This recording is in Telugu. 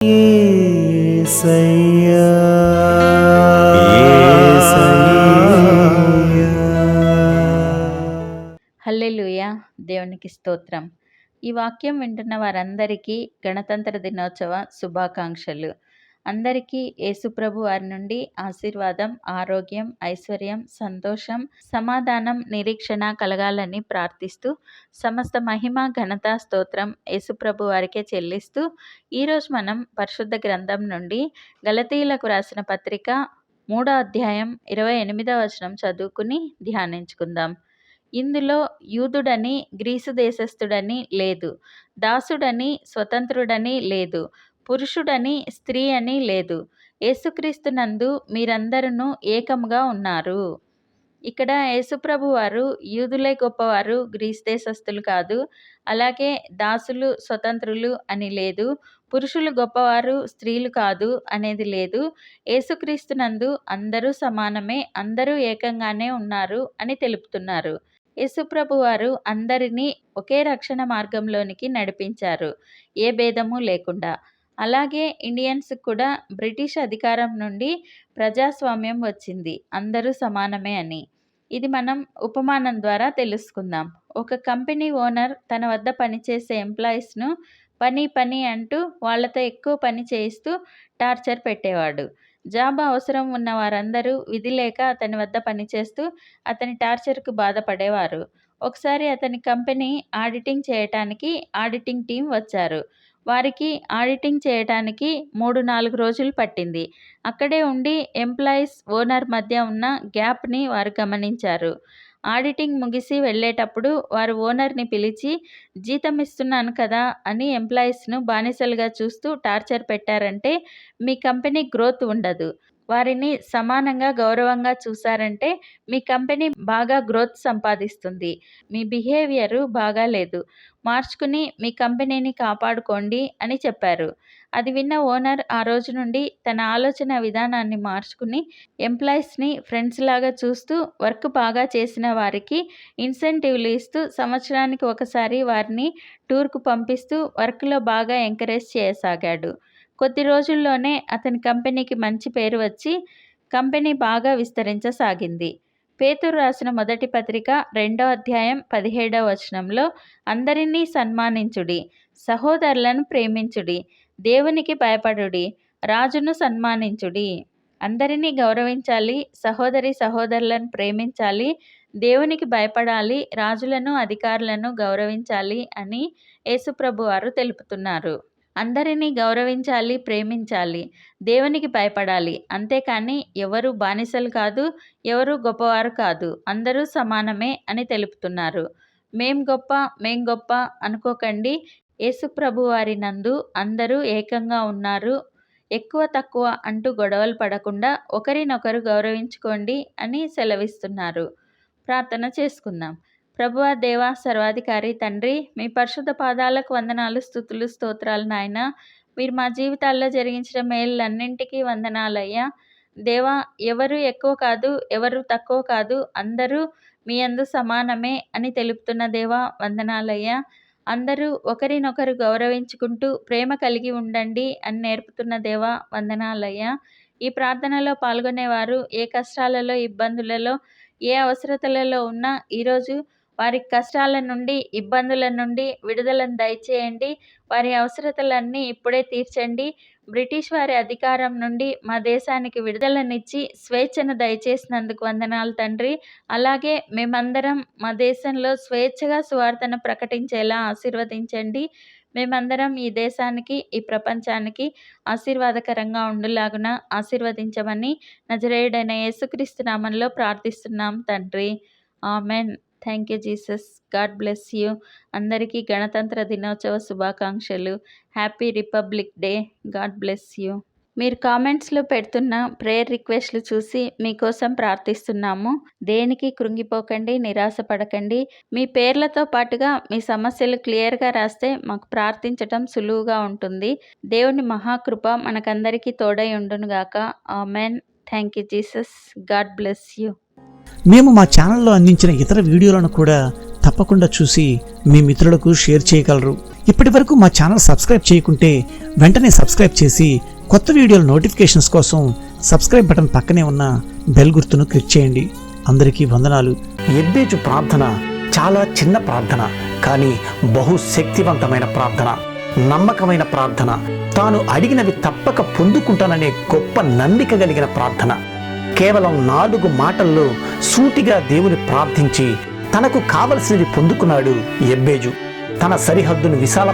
యేసయ్యా హల్లెలూయా. దేవునికి స్తోత్రం. ఈ వాక్యం వింటున్న వారందరికీ గణతంత్ర దినోత్సవ శుభాకాంక్షలు. అందరికీ యేసుప్రభు వారి నుండి ఆశీర్వాదం, ఆరోగ్యం, ఐశ్వర్యం, సంతోషం, సమాధానం, నిరీక్షణ కలగాలని ప్రార్థిస్తూ, సమస్త మహిమ, ఘనత, స్తోత్రం యేసుప్రభు వారికే చెల్లిస్తూ, ఈరోజు మనం పరిశుద్ధ గ్రంథం నుండి గలతీయులకు రాసిన పత్రిక 3వ అధ్యాయం 28వ వచనం చదువుకుని ధ్యానించుకుందాం. ఇందులో యూదుడని గ్రీసు దేశస్థుడని లేదు, దాసుడని స్వతంత్రుడని లేదు, పురుషుడని స్త్రీ అని లేదు, యేసుక్రీస్తునందు మీరందరూ ఏకముగా ఉన్నారు. ఇక్కడ యేసుప్రభు వారు యూదులే గొప్పవారు, గ్రీస్ దేశస్థులు కాదు. అలాగే దాసులు స్వతంత్రులు అని లేదు, పురుషులు గొప్పవారు స్త్రీలు కాదు అనేది లేదు. యేసుక్రీస్తునందు అందరూ సమానమే, అందరూ ఏకంగానే ఉన్నారు అని తెలుపుతున్నారు. యేసుప్రభు వారు అందరినీ ఒకే రక్షణ మార్గంలోనికి నడిపించారు, ఏ భేదము లేకుండా. అలాగే ఇండియన్స్ కూడా బ్రిటిష్ అధికారం నుండి ప్రజాస్వామ్యం వచ్చింది, అందరూ సమానమే అని. ఇది మనం ఉపమానం ద్వారా తెలుసుకుందాం. ఒక కంపెనీ ఓనర్ తన వద్ద పనిచేసే ఎంప్లాయీస్ను పని అంటూ వాళ్ళతో ఎక్కువ పని చేయిస్తూ టార్చర్ పెట్టేవాడు. జాబ్ అవసరం ఉన్న వారందరూ విధి లేక అతని వద్ద పనిచేస్తూ అతని టార్చర్కు బాధపడేవారు. ఒకసారి అతని కంపెనీ ఆడిటింగ్ చేయటానికి ఆడిటింగ్ టీం వచ్చారు. వారికి ఆడిటింగ్ చేయటానికి 3-4 రోజులు పట్టింది. అక్కడే ఉండి ఎంప్లాయీస్, ఓనర్ మధ్య ఉన్న గ్యాప్ని వారు గమనించారు. ఆడిటింగ్ ముగిసి వెళ్ళేటప్పుడు వారు ఓనర్ని పిలిచి, జీతం ఇస్తున్నాను కదా అని ఎంప్లాయీస్ను బానిసలుగా చూస్తూ టార్చర్ పెట్టారంటే మీ కంపెనీ గ్రోత్ ఉండదు. వారిని సమానంగా గౌరవంగా చూశారంటే మీ కంపెనీ బాగా గ్రోత్ సంపాదిస్తుంది. మీ బిహేవియరు బాగాలేదు, మార్చుకుని మీ కంపెనీని కాపాడుకోండి అని చెప్పారు. అది విన్న ఓనర్ ఆ రోజు నుండి తన ఆలోచన విధానాన్ని మార్చుకుని ఎంప్లాయీస్ని ఫ్రెండ్స్ లాగా చూస్తూ వర్క్ బాగా చేసిన వారికి ఇన్సెంటివ్లు ఇస్తూ సంవత్సరానికి ఒకసారి వారిని టూర్కు పంపిస్తూ వర్క్లో బాగా ఎంకరేజ్ చేయసాగాడు. కొద్ది రోజుల్లోనే అతని కంపెనీకి మంచి పేరు వచ్చి కంపెనీ బాగా విస్తరించసాగింది. పేతురు రాసిన మొదటి పత్రిక 2వ అధ్యాయం 17వ వచనంలో అందరినీ సన్మానించుడి, సహోదరులను ప్రేమించుడి, దేవునికి భయపడుడి, రాజును సన్మానించుడి. అందరినీ గౌరవించాలి, సహోదరులను ప్రేమించాలి, దేవునికి భయపడాలి, రాజులను అధికారులను గౌరవించాలి అని యేసుప్రభు వారు తెలుపుతున్నారు. అందరినీ గౌరవించాలి, ప్రేమించాలి, దేవునికి భయపడాలి. అంతేకాని ఎవరు బానిసలు కాదు, ఎవరు గొప్పవారు కాదు, అందరూ సమానమే అని తెలుపుతున్నారు. మేం గొప్ప అనుకోకండి. యేసుప్రభు వారి నందు అందరూ ఏకంగా ఉన్నారు. ఎక్కువ తక్కువ అంటూ గొడవలు పడకుండా ఒకరినొకరు గౌరవించుకోండి అని సెలవిస్తున్నారు. ప్రార్థన చేసుకుందాం. ప్రభువా, దేవా, సర్వాధికారి తండ్రి, మీ పరిశుద్ధ పాదాలకు వందనాలు, స్తుతులు, స్తోత్రాలు నాయన. మీరు మా జీవితాల్లో జరిగించిన మేళ్ళన్నింటికీ వందనాలయ్యా. దేవా, ఎవరు ఎక్కువ కాదు, ఎవరు తక్కువ కాదు, అందరూ మీ యందు సమానమే అని తెలుపుతున్న దేవా వందనాలయ్యా. అందరూ ఒకరినొకరు గౌరవించుకుంటూ ప్రేమ కలిగి ఉండండి అని నేర్పుతున్న దేవా వందనాలయ్యా. ఈ ప్రార్థనలో పాల్గొనేవారు ఏ కష్టాలలో, ఇబ్బందులలో, ఏ అవసరతలలో ఉన్నా ఈరోజు వారి కష్టాల నుండి, ఇబ్బందుల నుండి విడుదలను దయచేయండి. వారి అవసరతలన్నీ ఇప్పుడే తీర్చండి. బ్రిటిష్ వారి అధికారం నుండి మా దేశానికి విడుదలనిచ్చి స్వేచ్ఛను దయచేసినందుకు వందనాలు తండ్రి. అలాగే మేమందరం మా దేశంలో స్వేచ్ఛగా సువార్తను ప్రకటించేలా ఆశీర్వదించండి. మేమందరం ఈ దేశానికి, ఈ ప్రపంచానికి ఆశీర్వాదకరంగా ఉండులాగున ఆశీర్వదించమని నజరేయుడైన యేసుక్రీస్తు నామంలో ప్రార్థిస్తున్నాం తండ్రి. Amen. Thank you Jesus. God bless you. అందరికీ గణతంత్ర దినోత్సవ శుభాకాంక్షలు. Happy republic day. God bless you. మీరు కామెంట్స్లో పెడుతున్న ప్రేయర్ రిక్వెస్ట్లు చూసి మీకోసం ప్రార్థిస్తున్నాము. దేనికి కృంగిపోకండి, నిరాశపడకండి. మీ పేర్లతో పాటుగా మీ సమస్యలు క్లియర్గా రాస్తే మాకు ప్రార్థించటం సులువుగా ఉంటుంది. దేవుని మహాకృప మనకందరికీ తోడై ఉండునుగాక. Amen. Thank you Jesus. God bless you. మేము మా ఛానల్లో అందించిన ఇతర వీడియోలను కూడా తప్పకుండా చూసి మీ మిత్రులకు షేర్ చేయగలరు. ఇప్పటి వరకు మా ఛానల్ సబ్స్క్రైబ్ చేయకుంటే వెంటనే సబ్స్క్రైబ్ చేసి కొత్త వీడియోల నోటిఫికేషన్స్ కోసం సబ్స్క్రైబ్ బటన్ పక్కనే ఉన్న బెల్ గుర్తును క్లిక్ చేయండి. అందరికీ వందనాలు. యెబ్బేజు ప్రార్థన చాలా చిన్న ప్రార్థన, కానీ బహు శక్తివంతమైన ప్రార్థన, నమ్మకమైన ప్రార్థన, తాను అడిగినవి తప్పక పొందుకుంటాననే గొప్ప నమ్మిక కలిగిన ప్రార్థన. కేవలం 4 మాటల్లో సూటిగా దేవుని ప్రార్థించి తనకు కావలసినవి పొందుకున్నాడు యెబ్బేజు. తన సరిహద్దును